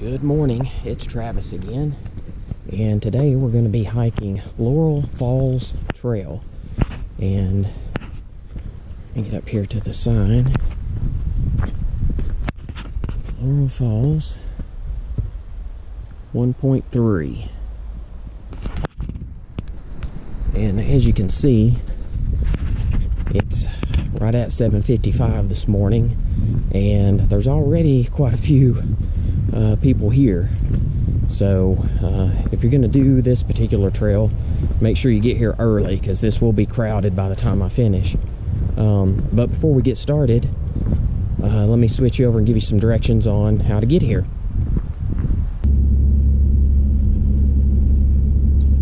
Good morning, it's Travis again, and today we're going to be hiking Laurel Falls Trail. And let me get up here to the sign. Laurel Falls 1.3. And as you can see, it's right at 7:55 this morning, and there's already quite a few people here. So if you're going to do this particular trail, make sure you get here early, because this will be crowded by the time I finish. But before we get started, let me switch you over and give you some directions on how to get here.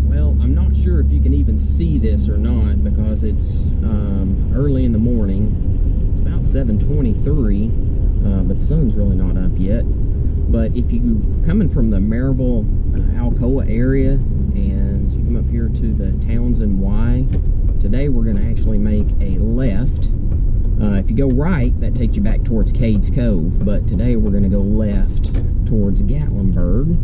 Well, I'm not sure if you can even see this or not, because it's early in the morning. It's about 7:23, but the sun's really not up yet. But if you coming from the Maryville, Alcoa area, and you come up here to the Townsend Y, today we're going to actually make a left. If you go right, that takes you back towards Cades Cove, but today we're going to go left towards Gatlinburg.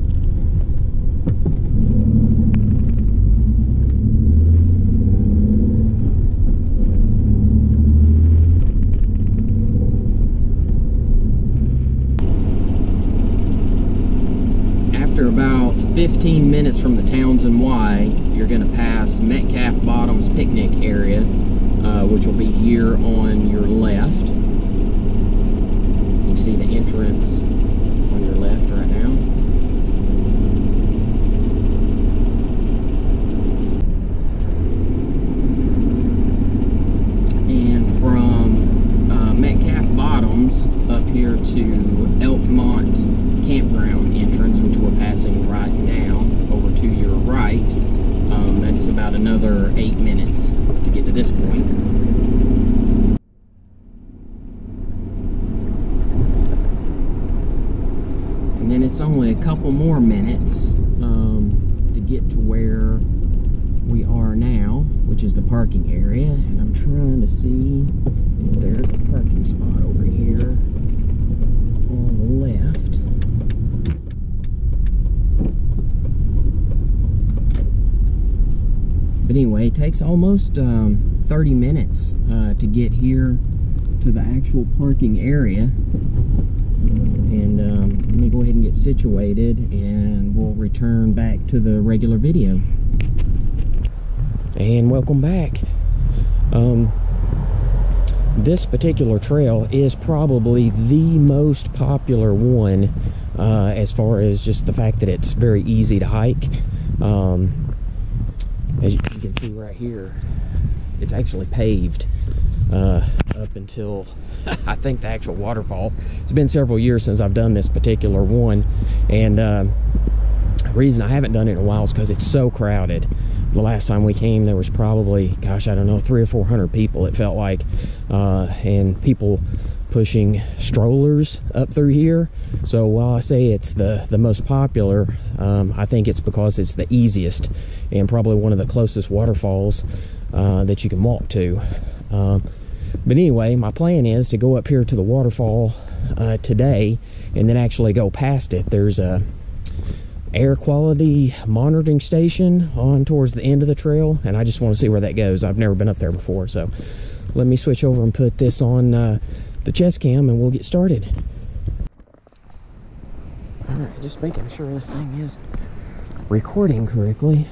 About 15 minutes from the Townsend Y, you're going to pass Metcalf Bottoms picnic area, which will be here on your left. You can see the entrance on your left right now. And from Metcalf Bottoms up here to Elkmont Campground entrance, which we're passing right now over to your right, that's about another 8 minutes to get to this point. And then it's only a couple more minutes to get to where we are now, which is the parking area. And I'm trying to see if there's a parking spot over here on the left. But anyway, it takes almost 30 minutes to get here to the actual parking area. And let me go ahead and get situated, and we'll return back to the regular video. And welcome back. This particular trail is probably the most popular one, as far as just the fact that it's very easy to hike. As you can see right here, it's actually paved up until I think the actual waterfall. It's been several years since I've done this particular one, and the reason I haven't done it in a while is because it's so crowded. The last time we came, there was probably, gosh, I don't know, 300 or 400 people, it felt like, and people pushing strollers up through here. So while I say it's the most popular, I think it's because it's the easiest and probably one of the closest waterfalls that you can walk to. But anyway, my plan is to go up here to the waterfall today and then actually go past it. There's a air quality monitoring station on towards the end of the trail, and I just want to see where that goes. I've never been up there before, so let me switch over and put this on the chest cam, and we'll get started. Alright, just making sure this thing is recording correctly.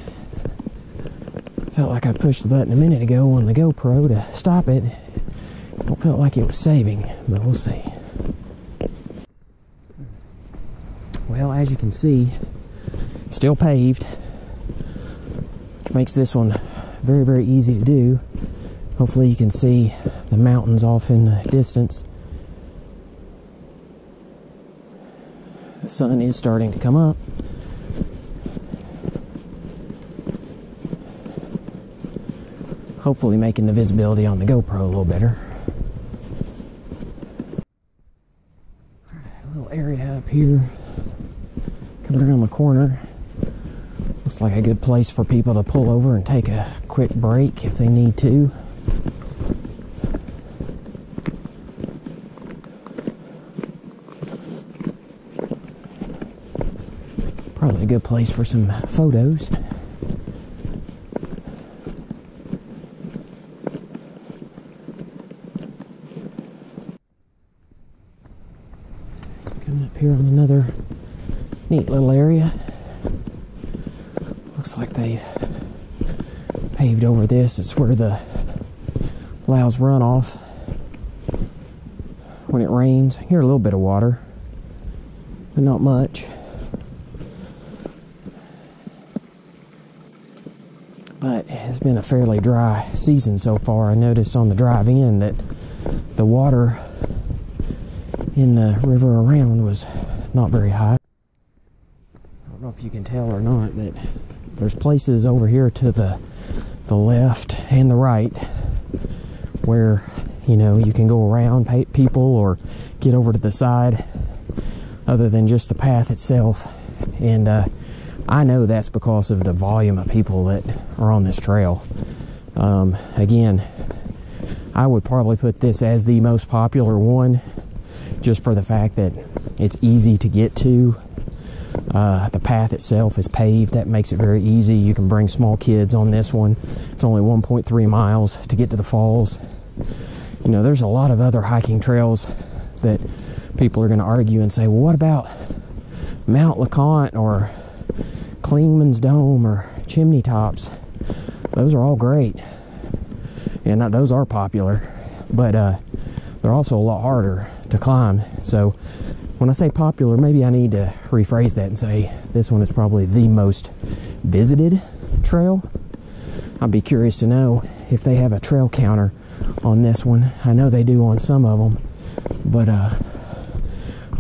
Felt like I pushed the button a minute ago on the GoPro to stop it. It felt like it was saving, but we'll see. Well, as you can see, still paved, which makes this one very, very easy to do. Hopefully you can see the mountains off in the distance. The sun is starting to come up. Hopefully making the visibility on the GoPro a little better. Alright, a little area up here. Coming around the corner. Looks like a good place for people to pull over and take a quick break if they need to. Probably a good place for some photos. Coming up here on another neat little area. Looks like they've paved over this. It's where the allows runoff when it rains. Here a little bit of water, but not much. But it's been a fairly dry season so far. I noticed on the drive in that the water in the river around was not very high. I don't know if you can tell or not, but there's places over here to the left and the right where, you know, you can go around people or get over to the side other than just the path itself. And I know that's because of the volume of people that are on this trail. Again, I would probably put this as the most popular one just for the fact that it's easy to get to. The path itself is paved. That makes it very easy. You can bring small kids on this one. It's only 1.3 miles to get to the falls. You know, there's a lot of other hiking trails that people are going to argue and say, well, what about Mount LeConte or Clingman's Dome or Chimney Tops? Those are all great, and those are popular, but they're also a lot harder to climb. So when I say popular, maybe I need to rephrase that and say this one is probably the most visited trail. I'd be curious to know if they have a trail counter on this one. I know they do on some of them, but I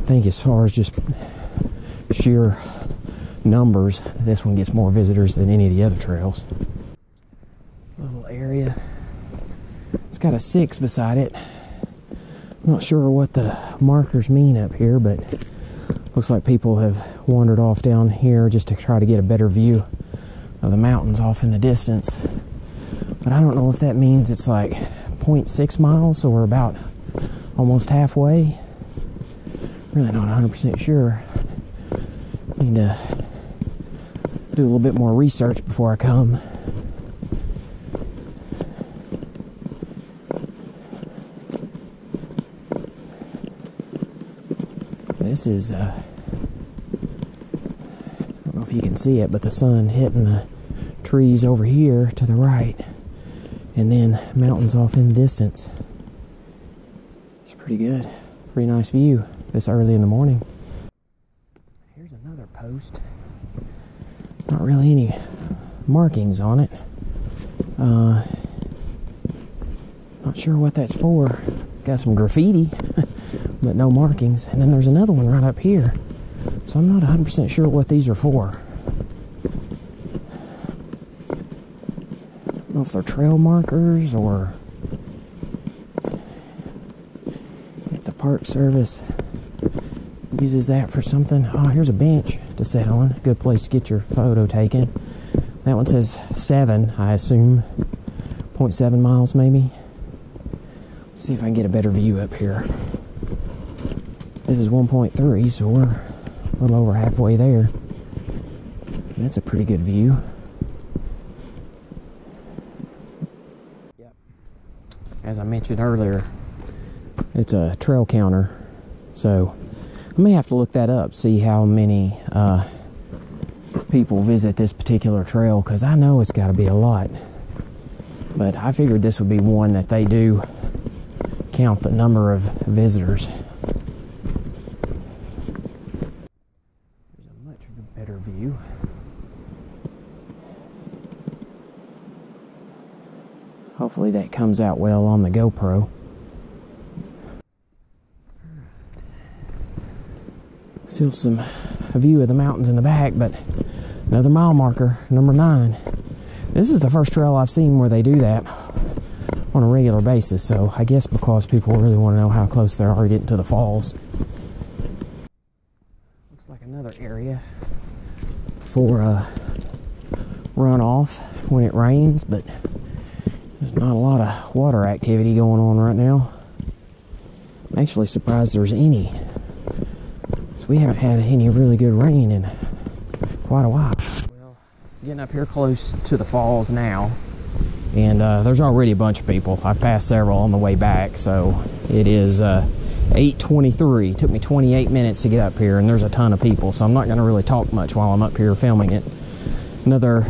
think as far as just sheer numbers, this one gets more visitors than any of the other trails. Little area. It's got a 6 beside it. I'm not sure what the markers mean up here, but looks like people have wandered off down here just to try to get a better view of the mountains off in the distance. But I don't know if that means it's like 0.6 miles, so we're about almost halfway. Really not 100% sure. Need to do a little bit more research before I come. This is, I don't know if you can see it, but the sun hitting the trees over here to the right, and then mountains off in the distance. It's pretty good. Pretty nice view this early in the morning. Here's another post. Not really any markings on it. Not sure what that's for. Got some graffiti, but no markings. And then there's another one right up here. So I'm not 100% sure what these are for. I don't know if they're trail markers or if the Park Service uses that for something. Oh, here's a bench to sit on. Good place to get your photo taken. That one says 7, I assume. 0.7 miles maybe. Let's see if I can get a better view up here. This is 1.3, so we're a little over halfway there. That's a pretty good view. Yep. As I mentioned earlier, it's a trail counter, so I may have to look that up, see how many people visit this particular trail, because I know it's got to be a lot. But I figured this would be one that they do count the number of visitors. There's a much better view. Hopefully that comes out well on the GoPro. Still a view of the mountains in the back, but another mile marker, number 9. This is the first trail I've seen where they do that on a regular basis, so I guess because people really want to know how close they are getting to the falls. Looks like another area for runoff when it rains, but there's not a lot of water activity going on right now. I'm actually surprised there's any. We haven't had any really good rain in quite a while. Well, getting up here close to the falls now, and there's already a bunch of people. I've passed several on the way back, so it is 8:23. Took me 28 minutes to get up here, and there's a ton of people, so I'm not going to really talk much while I'm up here filming it. Another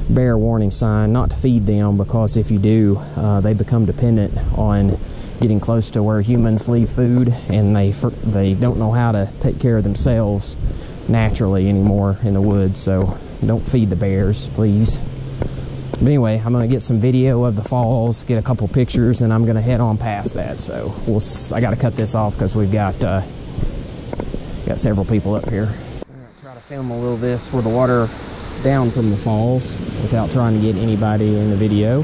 bear warning sign, not to feed them, because if you do, they become dependent on getting close to where humans leave food, and they don't know how to take care of themselves naturally anymore in the woods. So don't feed the bears, please. But anyway, I'm going to get some video of the falls, get a couple pictures, and I'm going to head on past that. So I got to cut this off because we've got several people up here. All right, try to film a little of this with the water down from the falls without trying to get anybody in the video.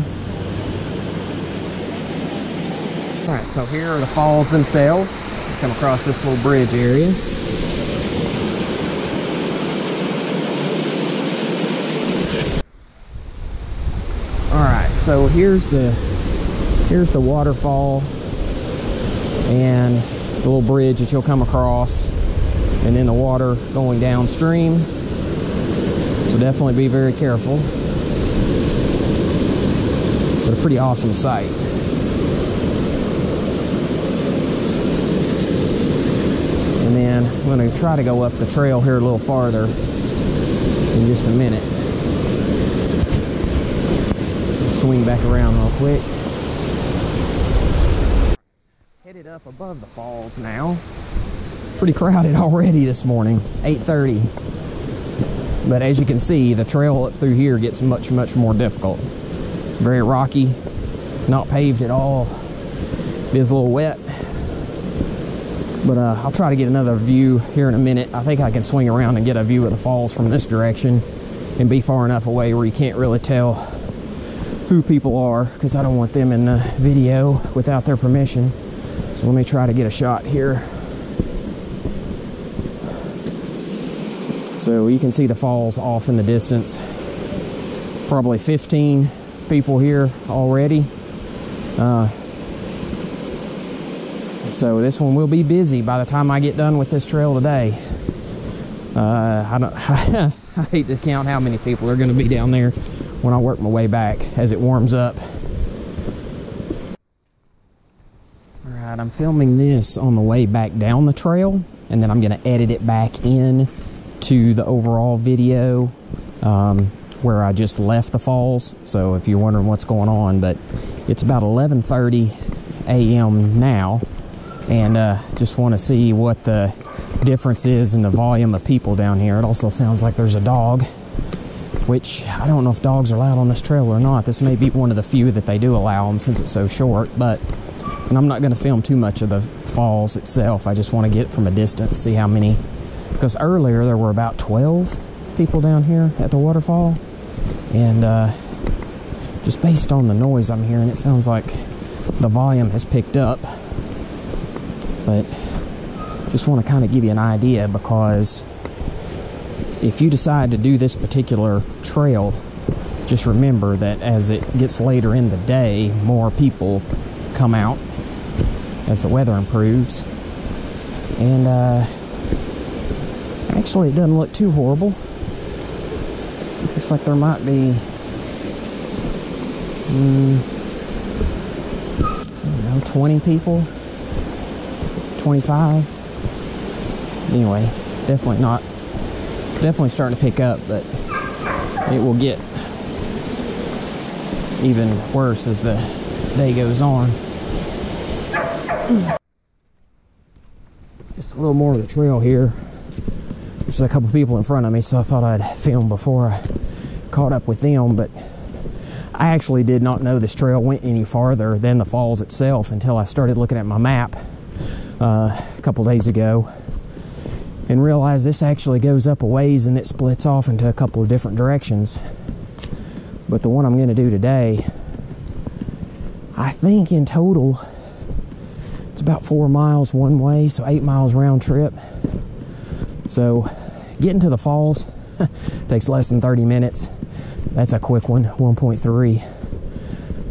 All right, so here are the falls themselves. Come across this little bridge area. All right, so here's the waterfall and the little bridge that you'll come across, and then the water going downstream. So definitely be very careful. But a pretty awesome sight. And then I'm going to try to go up the trail here a little farther in just a minute. Swing back around real quick. Headed up above the falls now. Pretty crowded already this morning, 8:30. But as you can see, the trail up through here gets much, much more difficult. Very rocky, not paved at all. It is a little wet. But I'll try to get another view here in a minute. I think I can swing around and get a view of the falls from this direction and be far enough away where you can't really tell who people are, because I don't want them in the video without their permission. So let me try to get a shot here. So you can see the falls off in the distance. Probably 15 people here already. So this one will be busy by the time I get done with this trail today. I hate to count how many people are going to be down there when I work my way back as it warms up. All right, I'm filming this on the way back down the trail, and then I'm going to edit it back in to the overall video where I just left the falls. So if you're wondering what's going on, but it's about 11:30 a.m. now, and just want to see what the difference is in the volume of people down here. It also sounds like there's a dog, which I don't know if dogs are allowed on this trail or not. This may be one of the few that they do allow them since it's so short, and I'm not going to film too much of the falls itself. I just want to get it from a distance, see how many, because earlier there were about 12 people down here at the waterfall, and just based on the noise I'm hearing, it sounds like the volume has picked up. But just want to kind of give you an idea, because if you decide to do this particular trail, just remember that as it gets later in the day, more people come out as the weather improves. And actually, it doesn't look too horrible. Looks like there might be, I don't know, 20 people, 25. Anyway, definitely starting to pick up, but it will get even worse as the day goes on. Just a little more of the trail here. There's a couple people in front of me, so I thought I'd film before I caught up with them, but I actually did not know this trail went any farther than the falls itself until I started looking at my map a couple days ago, and realized this actually goes up a ways and it splits off into a couple of different directions. But the one I'm going to do today, I think in total it's about 4 miles one way, so 8 miles round trip. So getting to the falls takes less than 30 minutes. That's a quick one, 1.3.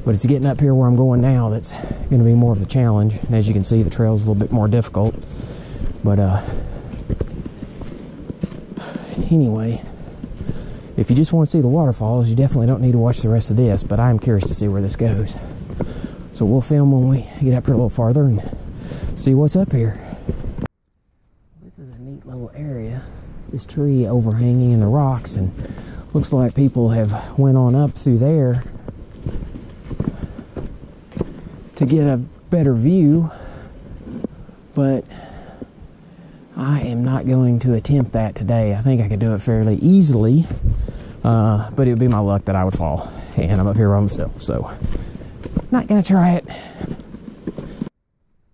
But it's getting up here where I'm going now that's going to be more of the challenge. And as you can see, the trail's a little bit more difficult. But anyway, if you just want to see the waterfalls, you definitely don't need to watch the rest of this, but I'm curious to see where this goes. So we'll film when we get up here a little farther and see what's up here. This is a neat little area. This tree overhanging in the rocks, and looks like people have went on up through there to get a better view, but I am not going to attempt that today. I think I could do it fairly easily, but it would be my luck that I would fall, and I'm up here by myself, so not gonna try it.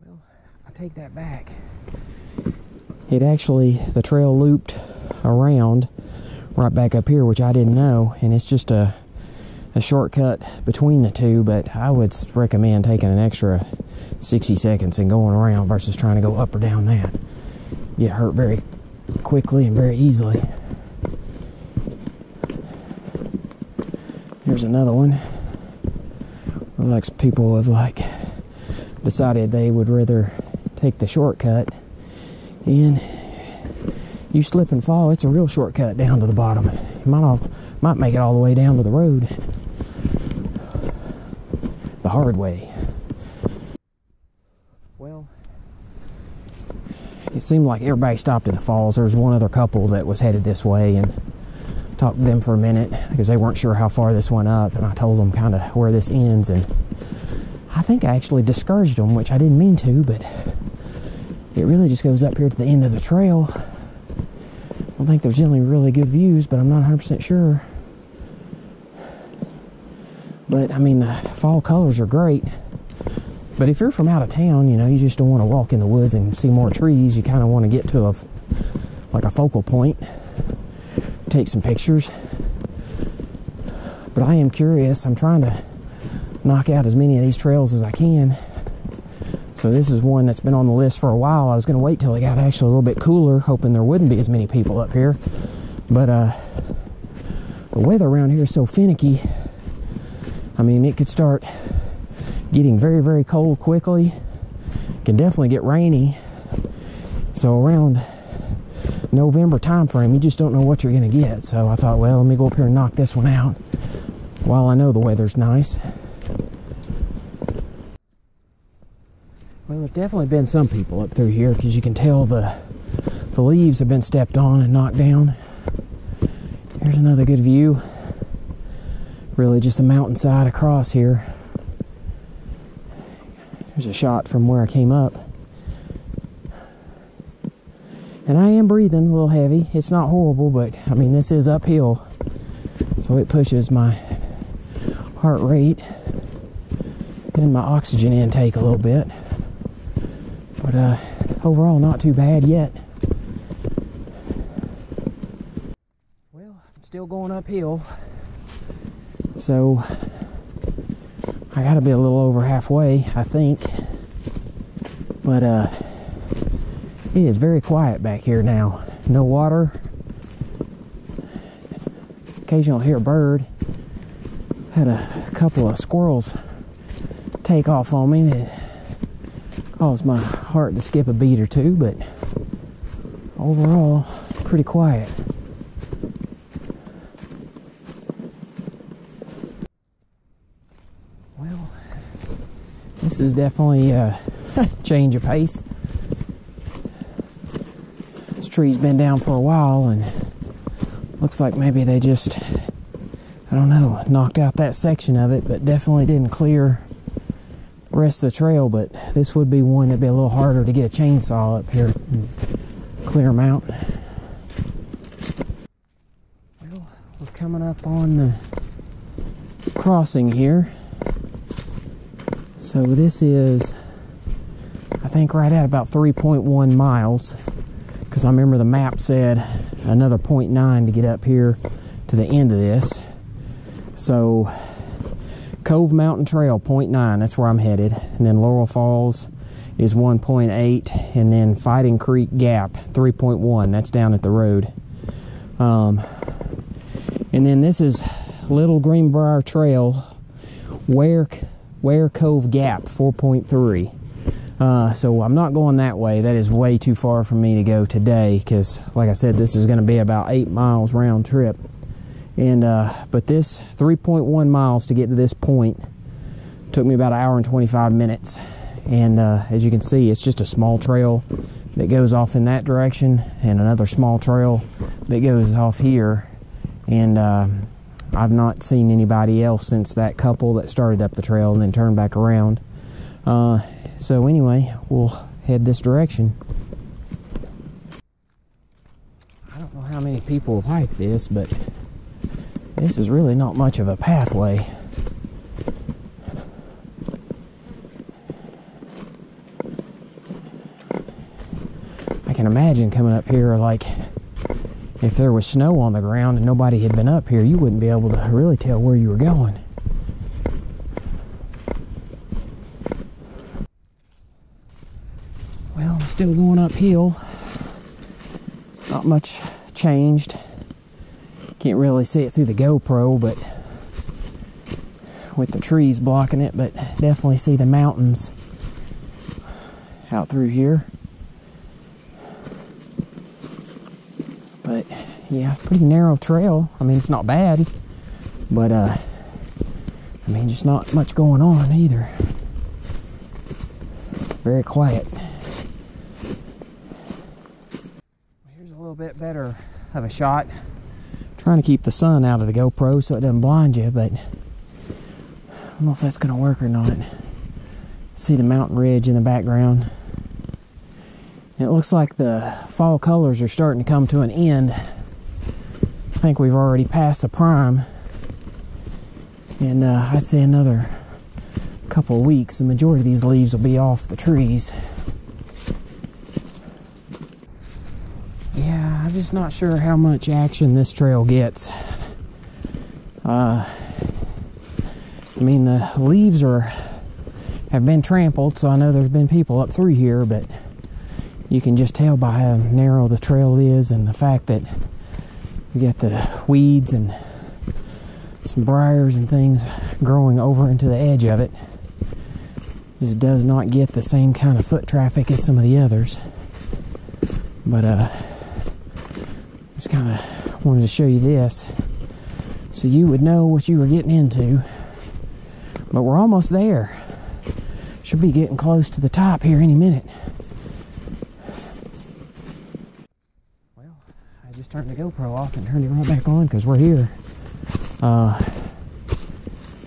Well, I take that back. It actually, the trail looped around right back up here, which I didn't know, and it's just a shortcut between the two, but I would recommend taking an extra 60 seconds and going around versus trying to go up or down that. Get hurt very quickly and very easily. Here's another one. Looks like people have decided they would rather take the shortcut, and you slip and fall. It's a real shortcut down to the bottom. You might make it all the way down to the road the hard way. Well, it seemed like everybody stopped at the falls. There was one other couple that was headed this way, and talked to them for a minute because they weren't sure how far this went up, and I told them kind of where this ends, and I think I actually discouraged them, which I didn't mean to, but it really just goes up here to the end of the trail. I don't think there's any really good views, but I'm not 100% sure. But I mean, the fall colors are great, but if you're from out of town, you know, you just don't want to walk in the woods and see more trees. You kind of want to get to a focal point, take some pictures. But I am curious. I'm trying to knock out as many of these trails as I can. So this is one that's been on the list for a while. I was going to wait till it got actually a little bit cooler, hoping there wouldn't be as many people up here. But the weather around here is so finicky. I mean, it could start getting very, very cold quickly. It can definitely get rainy. So around November time frame, you just don't know what you're going to get. So I thought, well, let me go up here and knock this one out while I know the weather's nice. Well, there's definitely been some people up through here, because you can tell the leaves have been stepped on and knocked down. Here's another good view. Really just a mountainside across here. There's a shot from where I came up. And I am breathing a little heavy. It's not horrible, but I mean, this is uphill, so it pushes my heart rate and my oxygen intake a little bit. But overall, not too bad yet. Well, I'm still going uphill, so I gotta be a little over halfway, I think. But it is very quiet back here now. No water. Occasionally hear a bird. Had a couple of squirrels take off on me that caused my heart to skip a beat or two, but overall, pretty quiet. Well, this is definitely a change of pace. This tree's been down for a while, and looks like maybe they just, I don't know, knocked out that section of it, but definitely didn't clear the rest of the trail. But this would be one that'd be a little harder to get a chainsaw up here and clear them out. Well, we're coming up on the crossing here. So this is, I think, right at about 3.1 miles, because I remember the map said another 0.9 to get up here to the end of this. So Cove Mountain Trail 0.9, that's where I'm headed, and then Laurel Falls is 1.8, and then Fighting Creek Gap 3.1, that's down at the road. And then this is Little Greenbrier Trail, Ware Cove Gap 4.3. So I'm not going that way. That is way too far for me to go today, because like I said, this is going to be about 8 miles round trip. And but this 3.1 miles to get to this point took me about 1 hour and 25 minutes. And as you can see, it's just a small trail that goes off in that direction, and another small trail that goes off here. And I've not seen anybody else since that couple that started up the trail and then turned back around. So anyway, we'll head this direction. I don't know how many people like this, but this is really not much of a pathway. I can imagine coming up here, like, if there was snow on the ground and nobody had been up here, you wouldn't be able to really tell where you were going. Well, I'm still going uphill. Not much changed. Can't really see it through the GoPro, but with the trees blocking it, but definitely see the mountains out through here. But yeah, pretty narrow trail. I mean, it's not bad, but I mean, just not much going on either. Very quiet. Here's a little bit better of a shot. Trying to keep the sun out of the GoPro so it doesn't blind you, but I don't know if that's going to work or not. See the mountain ridge in the background. And it looks like the fall colors are starting to come to an end. I think we've already passed the prime. And I'd say another couple of weeks, the majority of these leaves will be off the trees. Yeah, I'm just not sure how much action this trail gets. I mean, the leaves have been trampled, so I know there's been people up through here, but you can just tell by how narrow the trail is, and the fact that you get the weeds and some briars and things growing over into the edge of it. Just does not get the same kind of foot traffic as some of the others. But just kind of wanted to show you this so you would know what you were getting into. But we're almost there. Should be getting close to the top here any minute. Well, I just turned the GoPro off and turned it right back on because we're here.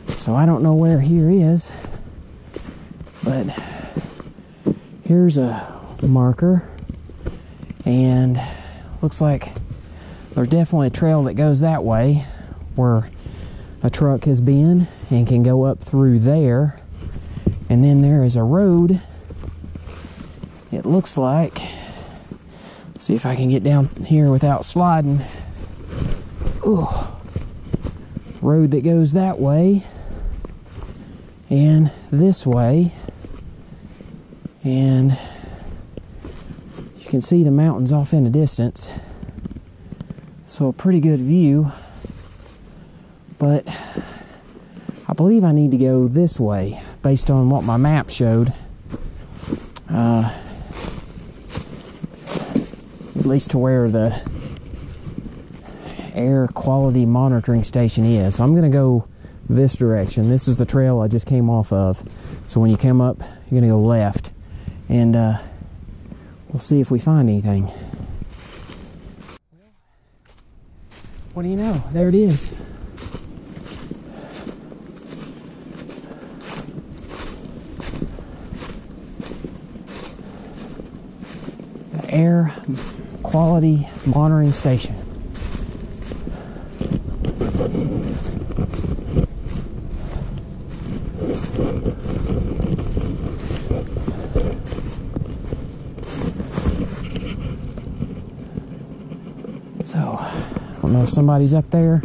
So I don't know where here is, but here's a marker, and looks like there's definitely a trail that goes that way where a truck has been and can go up through there. And then there is a road, it looks like. Let's see if I can get down here without sliding. Ooh. Road that goes that way and this way, and you can see the mountains off in the distance, so a pretty good view. But I believe I need to go this way based on what my map showed, at least to where the air quality monitoring station is. So I'm going to go this direction. This is the trail I just came off of. So when you come up, you're going to go left, and we'll see if we find anything. What do you know? There it is. The air quality monitoring station. So, I don't know if somebody's up there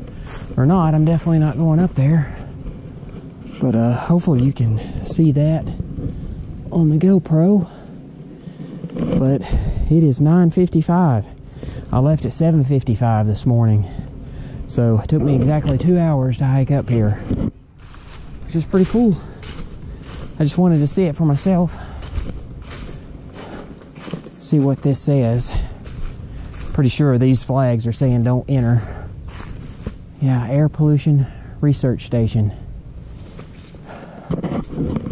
or not. I'm definitely not going up there. But hopefully you can see that on the GoPro. But it is 9:55. I left at 7:55 this morning. So it took me exactly 2 hours to hike up here, which is pretty cool. I just wanted to see it for myself. see what this says. Pretty sure these flags are saying don't enter. Yeah, air pollution research station.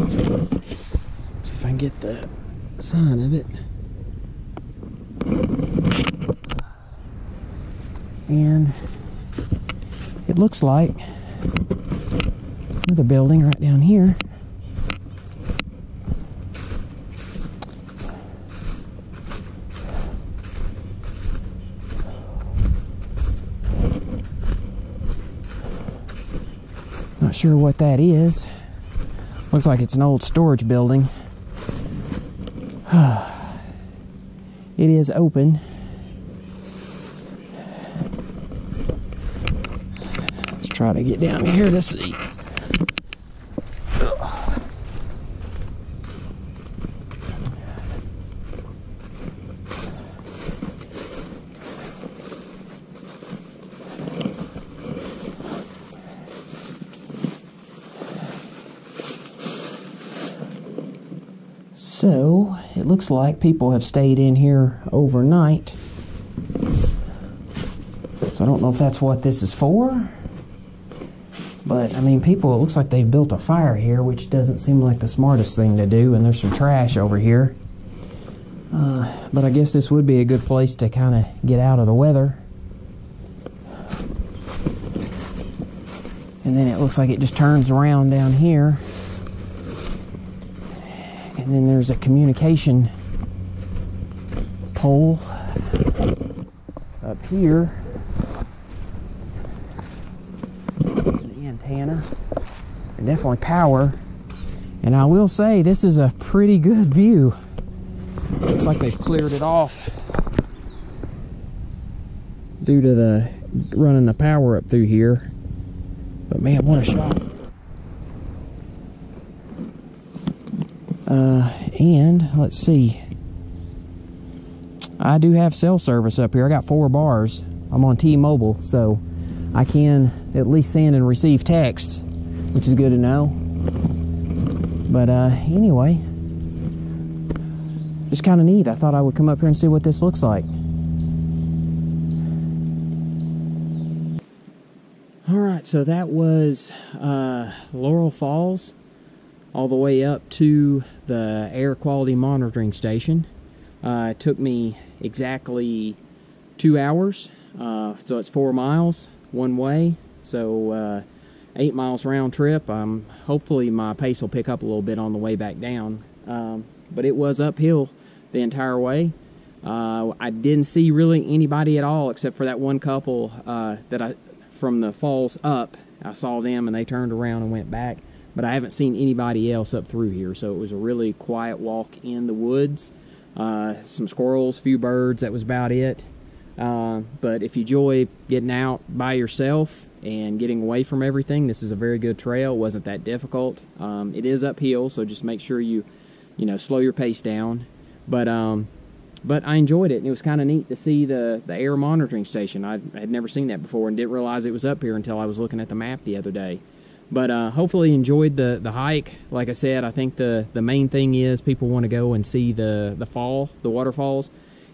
See if I can get the sign of it. And it looks like another building right down here. Not sure what that is. Looks like it's an old storage building. It is open. Let's try to get down here to see. So, it looks like people have stayed in here overnight. So I don't know if that's what this is for. But, I mean, people, it looks like they've built a fire here, which doesn't seem like the smartest thing to do. And there's some trash over here. But I guess this would be a good place to kind of get out of the weather. And then it looks like it just turns around down here. And then there's a communication pole up here. An antenna. And definitely power. And I will say, this is a pretty good view. Looks like they've cleared it off due to the running the power up through here. But man, what a shot. And let's see, I do have cell service up here. I got 4 bars. I'm on T-Mobile, so I can at least send and receive texts, which is good to know. But anyway, just kind of neat. I thought I would come up here and see what this looks like. All right, so that was Laurel Falls, all the way up to the air quality monitoring station. It took me exactly 2 hours, so it's 4 miles one way, so 8 miles round trip. Hopefully my pace will pick up a little bit on the way back down, but it was uphill the entire way. I didn't see really anybody at all except for that one couple from the falls up. I saw them and they turned around and went back. But I haven't seen anybody else up through here, so it was a really quiet walk in the woods. Some squirrels, a few birds, that was about it. But if you enjoy getting out by yourself and getting away from everything, this is a very good trail. It wasn't that difficult. It is uphill, so just make sure you slow your pace down. But I enjoyed it, and it was kind of neat to see the air monitoring station. I had never seen that before and didn't realize it was up here until I was looking at the map the other day. But hopefully enjoyed the hike. Like I said, I think the main thing is people want to go and see the waterfalls.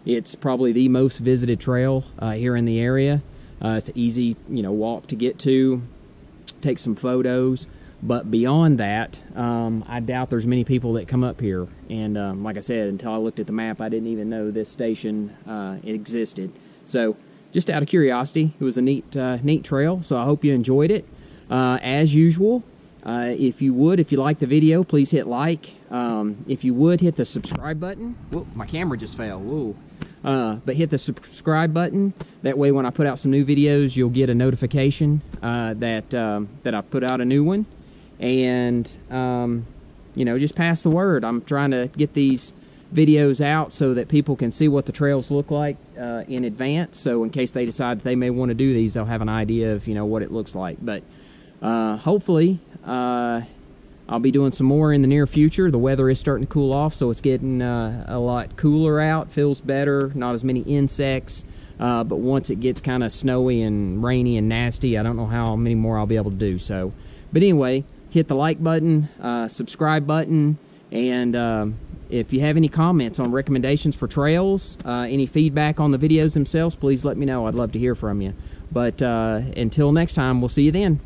It's probably the most visited trail here in the area. It's an easy walk to get to, take some photos. But beyond that, I doubt there's many people that come up here. And like I said, until I looked at the map, I didn't even know this station existed. So just out of curiosity, it was a neat trail. So I hope you enjoyed it. As usual, if you like the video, please hit like. If you would, hit the subscribe button. Whoa, my camera just fell. Whoa. But hit the subscribe button. That way when I put out some new videos, you'll get a notification that I put out a new one. And, just pass the word. I'm trying to get these videos out so that people can see what the trails look like in advance. So in case they decide that they may want to do these, they'll have an idea of, what it looks like. But hopefully, I'll be doing some more in the near future. The weather is starting to cool off, so it's getting a lot cooler out. Feels better, not as many insects. But once it gets kind of snowy and rainy and nasty, I don't know how many more I'll be able to do. So, but anyway, hit the like button, subscribe button, and If you have any comments on recommendations for trails, any feedback on the videos themselves, please let me know. I'd love to hear from you. But until next time, we'll see you then.